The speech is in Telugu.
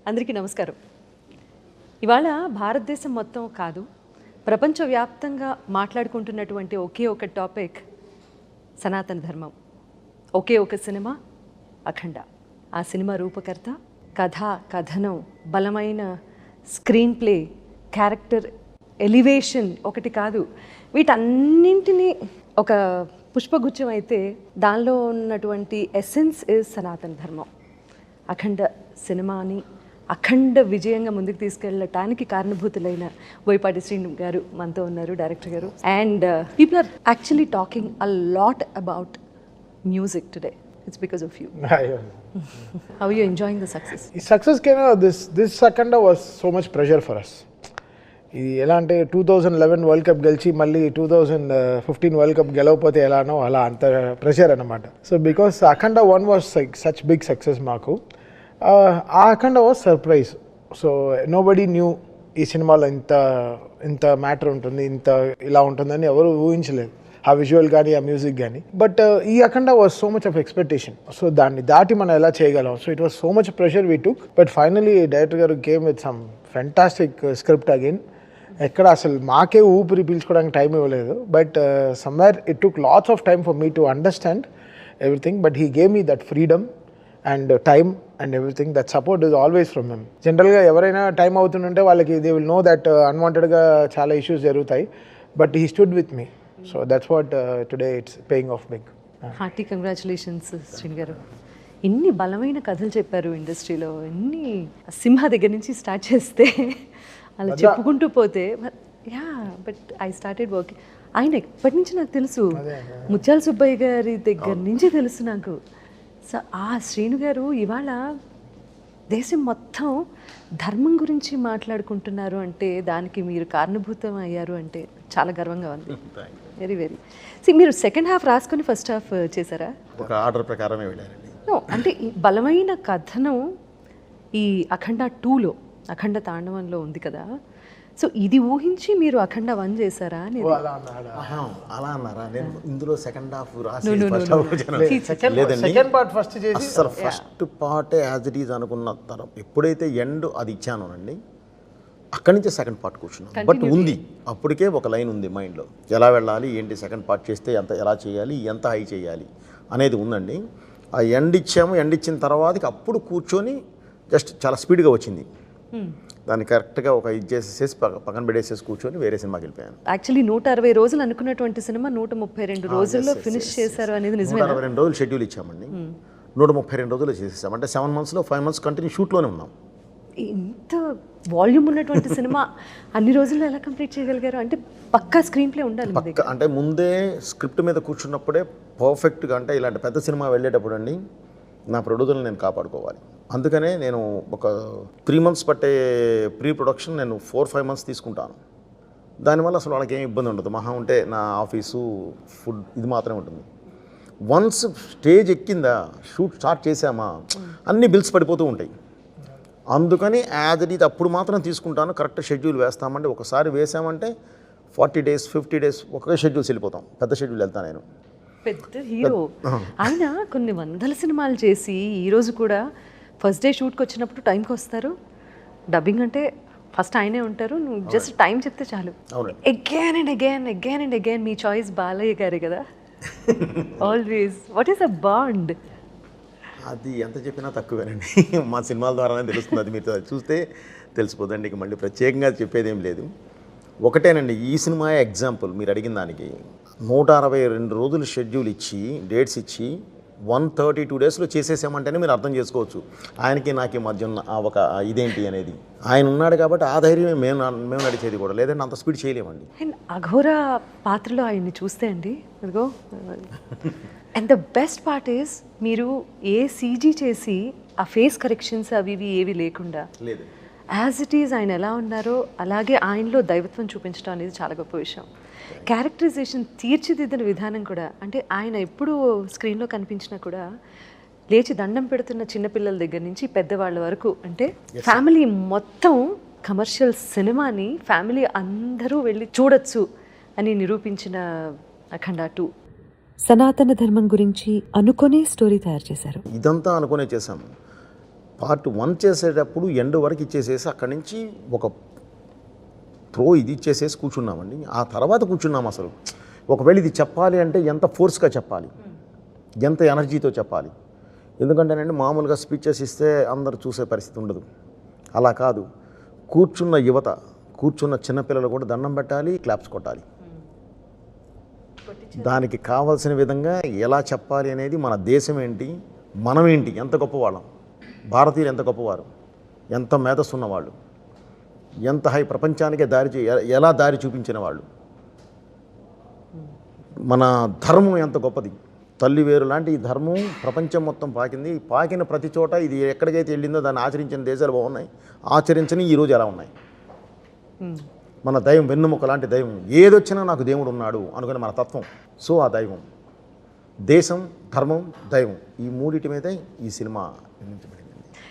అందరికీ నమస్కారం. ఇవాళ భారతదేశం మొత్తం కాదు, ప్రపంచవ్యాప్తంగా మాట్లాడుకుంటున్నటువంటి ఒకే ఒక టాపిక్ సనాతన ధర్మం. ఒకే ఒక సినిమా అఖండ. ఆ సినిమా రూపకర్త, కథ, కథనం, బలమైన స్క్రీన్ ప్లే, క్యారెక్టర్ ఎలివేషన్ ఒకటి కాదు, వీటన్నింటినీ ఒక పుష్పగుచ్చం అయితే దానిలో ఉన్నటువంటి ఎసెన్స్ ఇస్ సనాతన ధర్మం. అఖండ సినిమాని అఖండ విజయంగా ముందుకు తీసుకెళ్ళటానికి కారణభూతులైన బోయపాటి శ్రీను గారు మనతో ఉన్నారు, డైరెక్టర్ గారు. And people are actually talking a lot about music today. It's because of you. How are you enjoying the success? Success came out. This Akhanda was so much pressure for us. ఇది ఎలా అంటే 2011 వరల్డ్ కప్ గెలిచి మళ్ళీ 2015 వరల్డ్ కప్ గెలవకపోతే ఎలానో అలా అంత ప్రెషర్ అనమాట. So because Akhanda 1 was such big success మాకు. ఆ Akhanda was surprise. So nobody knew ఈ సినిమాలో ఇంత మ్యాటర్ ఉంటుంది, ఇలా ఉంటుందని ఎవరు ఊహించలేదు, ఆ విజువల్ కానీ ఆ మ్యూజిక్ కానీ. బట్ ఈ Akhanda was so much of expectation. So దాన్ని దాటి మనం ఎలా చేయగలం. So it was so much pressure we took. But finally director గారు came with some fantastic script again. ఎక్కడ అసలు మాకే ఊపిరి పీల్చుకోవడానికి టైం ఇవ్వలేదు. But somewhere it took lots of time for me to understand everything. But he gave me that freedom and time and everything. That support is always from him. జనరల్గా ఎవరైనా టైం అవుతుంటే వాళ్ళకి దే విల్ నో దట్ అన్వాంటెడ్గా చాలా ఇష్యూస్ జరుగుతాయి. But he stood with me. So that's what today it's paying off big. Hearty congratulations Srinu గారు. ఇన్ని బలమైన కథలు చెప్పారు ఇండస్ట్రీలో. ఇన్ని సింహ దగ్గర నుంచి స్టార్ట్ చేస్తే అలా చెప్పుకుంటూ పోతే, yeah but I started working. ఆయన ఎప్పటి నుంచి నాకు తెలుసు, ముత్యాల సుబ్బయ్య గారి దగ్గర నుంచి తెలుసు నాకు. సో ఆ శ్రీను గారు ఇవాళ దేశం మొత్తం ధర్మం గురించి మాట్లాడుకుంటున్నారు అంటే దానికి మీరు కారణభూతం అయ్యారు అంటే చాలా గర్వంగా ఉంది. Very very. మీరు సెకండ్ హాఫ్ రాసుకొని ఫస్ట్ హాఫ్ చేశారా? ఒక ఆర్డర్ ప్రకారమే వెళ్ళారండి. అంటే ఈ బలమైన కథనం ఈ అఖండ 2లో, అఖండ తాండవంలో ఉంది కదా. సో ఇది ఊహించి మీరు అఖండ 1 చేశారా? అలా అన్నారా? నేను ఇందులో సెకండ్ హాఫ్ అసలు first part as it is అనుకున్న తరం ఎప్పుడైతే ఎండ్ అది ఇచ్చానోనండి, అక్కడి నుంచే సెకండ్ పార్ట్ కూర్చున్నాను. బట్ ఉంది, అప్పటికే ఒక లైన్ ఉంది మైండ్లో, ఎలా వెళ్ళాలి ఏంటి, సెకండ్ పార్ట్ చేస్తే ఎలా చేయాలి, ఎంత హై చేయాలి అనేది ఉందండి. ఆ ఎండ్ ఇచ్చాము. ఎండ్ ఇచ్చిన తర్వాత అప్పుడు కూర్చొని జస్ట్ చాలా స్పీడ్గా వచ్చింది. దాన్ని కరెక్ట్గా ఒక ఇది చేసేసి పక్కన పెట్టేసేసి కూర్చొని వేరే సినిమాకి వెళ్ళిపోయాను. యాక్చువల్లీ 160 రోజులు అనుకున్నటువంటి సినిమా 132 రోజుల్లో ఫినిష్ చేశారు అనేది నిజమే. 162 రోజులు షెడ్యూల్ ఇచ్చామండి, 132 రోజులు చేసేసాం. అంటే 7 monthsలో 5 months కంటిన్యూ షూట్లోనే ఉన్నాం. ఇంత వాల్యూమ్ ఉన్నటువంటి సినిమా అన్ని రోజుల్లో ఎలా కంప్లీట్ చేయగలిగారు? అంటే పక్కా స్క్రీన్ ప్లే ఉండాలి పక్కా. అంటే ముందే స్క్రిప్ట్ మీద కూర్చున్నప్పుడే పర్ఫెక్ట్గా, అంటే ఇలాంటి పెద్ద సినిమా వెళ్ళేటప్పుడు అండి నా ప్రొడ్యూసర్ని నేను కాపాడుకోవాలి. అందుకనే నేను ఒక 3 months పట్టే ప్రీ ప్రొడక్షన్ నేను 4-5 months తీసుకుంటాను. దానివల్ల అసలు వాళ్ళకి ఏం ఇబ్బంది ఉండదు. మహా ఉంటే నా ఆఫీసు, ఫుడ్, ఇది మాత్రమే ఉంటుంది. వన్స్ స్టేజ్ ఎక్కిందా, షూట్ స్టార్ట్ చేసామా, అన్ని బిల్స్ పడిపోతూ ఉంటాయి. అందుకని యాజ్ ఇట్ ఈజ్ అప్పుడు మాత్రం తీసుకుంటాను. కరెక్ట్ షెడ్యూల్ వేస్తామంటే, ఒకసారి వేసామంటే 40 days 50 days ఒకే షెడ్యూల్స్ వెళ్ళిపోతాం. పెద్ద షెడ్యూల్ వెళ్తాను నేను. పెద్ద హీరో ఆయన. కొన్ని వందల సినిమాలు చేసి ఈరోజు కూడా ఫస్ట్ డే షూట్కి వచ్చినప్పుడు టైంకి వస్తారు. డబ్బింగ్ అంటే ఫస్ట్ ఆయనే ఉంటారు, నువ్వు జస్ట్ టైం చెప్తే చాలు. Again and again me choice Balayya గారే కదా always. What is a bond? అది ఎంత చెప్పినా తక్కువేనండి. మా సినిమాల ద్వారానే తెలుస్తుంది. అది మీరు చూస్తే తెలిసిపోదండి. ఇక మళ్ళీ ప్రత్యేకంగా చెప్పేది ఏం లేదు. ఒకటేనండి, ఈ సినిమా ఎగ్జాంపుల్ మీరు అడిగిన దానికి. 162 రోజులు షెడ్యూల్ ఇచ్చి, డేట్స్ ఇచ్చి 132 daysలో చేసేసామంటేనే మీరు అర్థం చేసుకోవచ్చు ఆయనకి నాకి మధ్య ఉన్న ఒక ఇదేంటి అనేది. ఆయన ఉన్నాడు కాబట్టి ఆ ధైర్యమే మేము నడిచేది కూడా, లేదంటే అంత స్పీడ్ చేయలేమండి. అండ్ అఘోర పాత్రలో ఆయన్ని చూస్తే అండి, అదిగో. And the best part is మీరు ఏ సీజీ చేసి ఆ ఫేస్ కరెక్షన్స్ అవి ఇవి ఏవి లేకుండా లేదు, యాజ్ ఇట్ ఈజ్ ఆయన ఎలా ఉన్నారో అలాగే ఆయనలో దైవత్వం చూపించడం అనేది చాలా గొప్ప విషయం. క్యారెక్టరైజేషన్ తీర్చిదిద్దిన విధానం కూడా, అంటే ఆయన ఎప్పుడు స్క్రీన్లో కనిపించినా కూడా లేచి దండం పెడుతున్న చిన్నపిల్లల దగ్గర నుంచి పెద్దవాళ్ళ వరకు, అంటే ఫ్యామిలీ మొత్తం కమర్షియల్ సినిమాని ఫ్యామిలీ అందరూ వెళ్ళి చూడొచ్చు అని నిరూపించిన అఖండ 2. సనాతన ధర్మం గురించి అనుకునే స్టోరీ తయారు చేశారు. ఇదంతా అనుకునే చేశాము. పార్ట్ 1 చేసేటప్పుడు ఎండ్ వరకు ఇచ్చేసేసి అక్కడి నుంచి ఒక ఇది ఇచ్చేసేసి కూర్చున్నామండి. ఆ తర్వాత కూర్చున్నాం అసలు. ఒకవేళ ఇది చెప్పాలి అంటే ఎంత ఫోర్స్గా చెప్పాలి, ఎంత ఎనర్జీతో చెప్పాలి. ఎందుకంటేనండి మామూలుగా స్పీచెస్ ఇస్తే అందరూ చూసే పరిస్థితి ఉండదు. అలా కాదు, కూర్చున్న యువత, కూర్చున్న చిన్నపిల్లలు కూడా దండం పెట్టాలి, క్లాప్స్ కొట్టాలి. దానికి కావాల్సిన విధంగా ఎలా చెప్పాలి అనేది, మన దేశం ఏంటి, మనం ఏంటి, ఎంత గొప్పవాళ్ళం, భారతీయులు ఎంత గొప్పవారు, ఎంత మేధస్సు ఉన్నవాళ్ళు, ఎంత ప్రపంచానికే ఎలా దారి చూపించిన వాళ్ళు, మన ధర్మం ఎంత గొప్పది, తల్లి వేరు లాంటి ఈ ధర్మం ప్రపంచం మొత్తం పాకింది. పాకిన ప్రతి చోట ఇది ఎక్కడికైతే వెళ్ళిందో దాన్ని ఆచరించిన దేశాలు బాగున్నాయి, ఆచరించని ఈరోజు ఎలా ఉన్నాయి. మన దైవం వెన్నుముక లాంటి దైవం, ఏదొచ్చినా నాకు దేవుడు ఉన్నాడు అనుకునే మన తత్వం. సో ఆ దైవం, దేశం, ధర్మం, దైవం, ఈ మూడింటి మీదే ఈ సినిమా నిర్మించబడింది.